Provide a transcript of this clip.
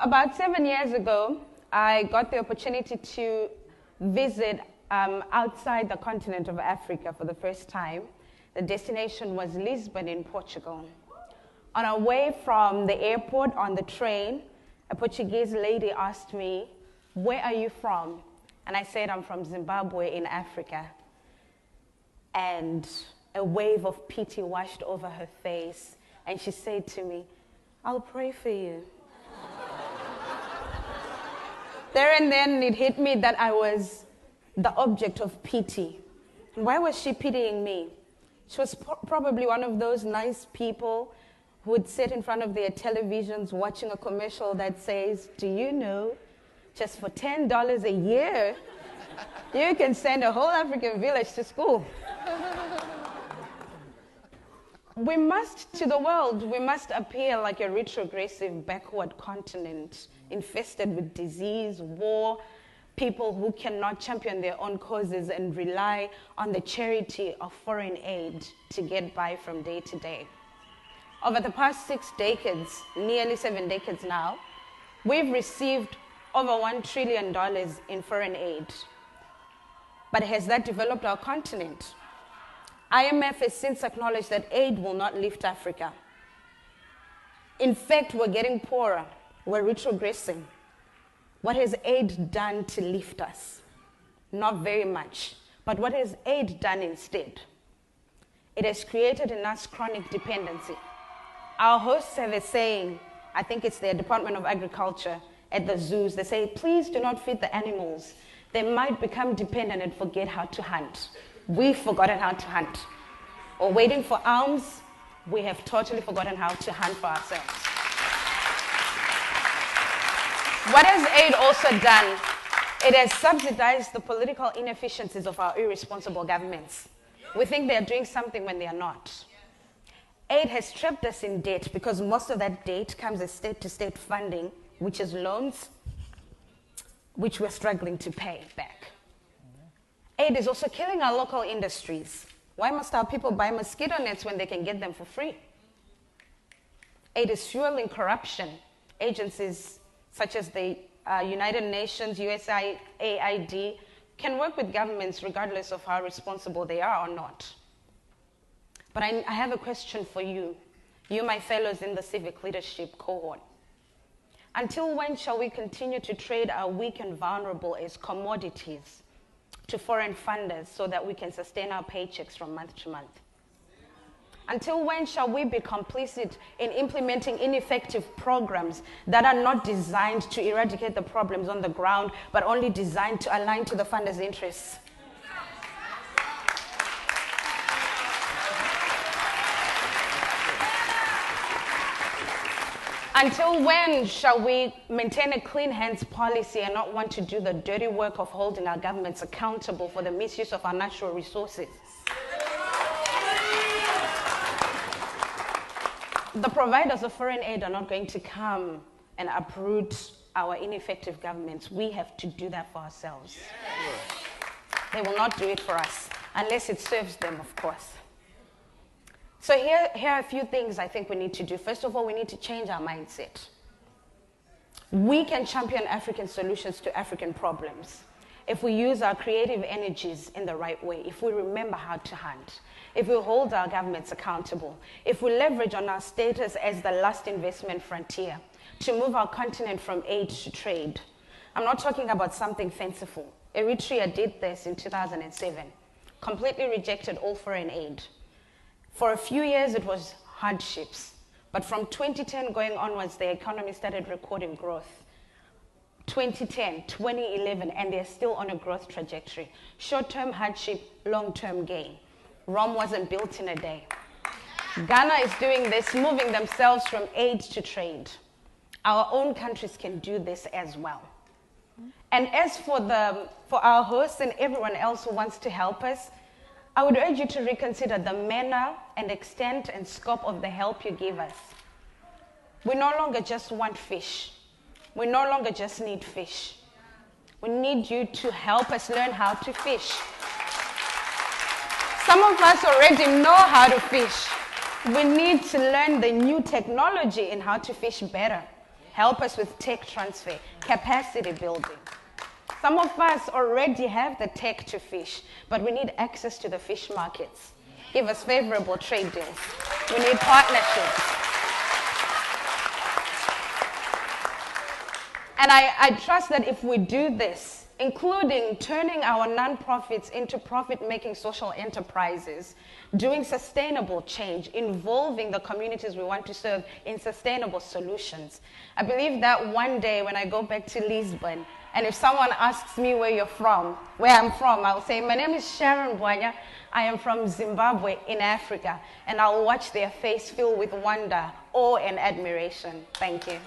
About 7 years ago, I got the opportunity to visit outside the continent of Africa for the first time. The destination was Lisbon in Portugal. On our way from the airport on the train, a Portuguese lady asked me, "Where are you from?" And I said, "I'm from Zimbabwe in Africa." And a wave of pity washed over her face, and she said to me, "I'll pray for you." There and then it hit me that I was the object of pity. Why was she pitying me? She was probably one of those nice people who would sit in front of their televisions watching a commercial that says, "Do you know, just for $10 a year, you can send a whole African village to school." We must, to the world, we must appear like a retrogressive, backward continent infested with disease, war, people who cannot champion their own causes and rely on the charity of foreign aid to get by from day to day. Over the past 6 decades, nearly 7 decades now, we've received over $1 trillion in foreign aid. But has that developed our continent? IMF has since acknowledged that aid will not lift Africa. In fact, we're getting poorer. We're retrogressing. What has aid done to lift us? Not very much. But what has aid done instead? It has created in us chronic dependency. Our hosts have a saying, I think it's the Department of Agriculture at the zoos, they say, "Please do not feed the animals. They might become dependent and forget how to hunt." We've forgotten how to hunt. Or waiting for alms, we have totally forgotten how to hunt for ourselves. What has aid also done? It has subsidized the political inefficiencies of our irresponsible governments. We think they are doing something when they are not. Aid has trapped us in debt because most of that debt comes as state-to-state funding, which is loans, which we're struggling to pay back. Aid is also killing our local industries. Why must our people buy mosquito nets when they can get them for free? Aid is fueling corruption. Agencies such as the United Nations, USAID, can work with governments regardless of how responsible they are or not. But I have a question for you, my fellows in the civic leadership cohort. Until when shall we continue to trade our weak and vulnerable as commodities to foreign funders so that we can sustain our paychecks from month to month? Until when shall we be complicit in implementing ineffective programs that are not designed to eradicate the problems on the ground, but only designed to align to the funders' interests? Until when shall we maintain a clean hands policy and not want to do the dirty work of holding our governments accountable for the misuse of our natural resources? The providers of foreign aid are not going to come and uproot our ineffective governments. We have to do that for ourselves. They will not do it for us, unless it serves them, of course. So here are a few things I think we need to do. First of all, we need to change our mindset. We can champion African solutions to African problems if we use our creative energies in the right way, if we remember how to hunt, if we hold our governments accountable, if we leverage on our status as the last investment frontier to move our continent from aid to trade. I'm not talking about something fanciful. Eritrea did this in 2007, completely rejected all foreign aid. For a few years, it was hardships. But from 2010 going onwards, the economy started recording growth. 2010, 2011, and they're still on a growth trajectory. Short-term hardship, long-term gain. Rome wasn't built in a day. Ghana is doing this, moving themselves from aid to trade. Our own countries can do this as well. And as for our hosts and everyone else who wants to help us, I would urge you to reconsider the manner and extent and scope of the help you give us. We no longer just want fish. We no longer just need fish. We need you to help us learn how to fish. Some of us already know how to fish. We need to learn the new technology in how to fish better. help us with tech transfer, capacity building. Some of us already have the tech to fish, but we need access to the fish markets. Give us favorable trade deals. We need partnerships. And I trust that if we do this, including turning our nonprofits into profit-making social enterprises, doing sustainable change, involving the communities we want to serve in sustainable solutions. I believe that one day when I go back to Lisbon, and if someone asks me where I'm from, I'll say, my name is Sharon Bwanya. I am from Zimbabwe in Africa. And I'll watch their face fill with wonder, awe, and admiration. Thank you.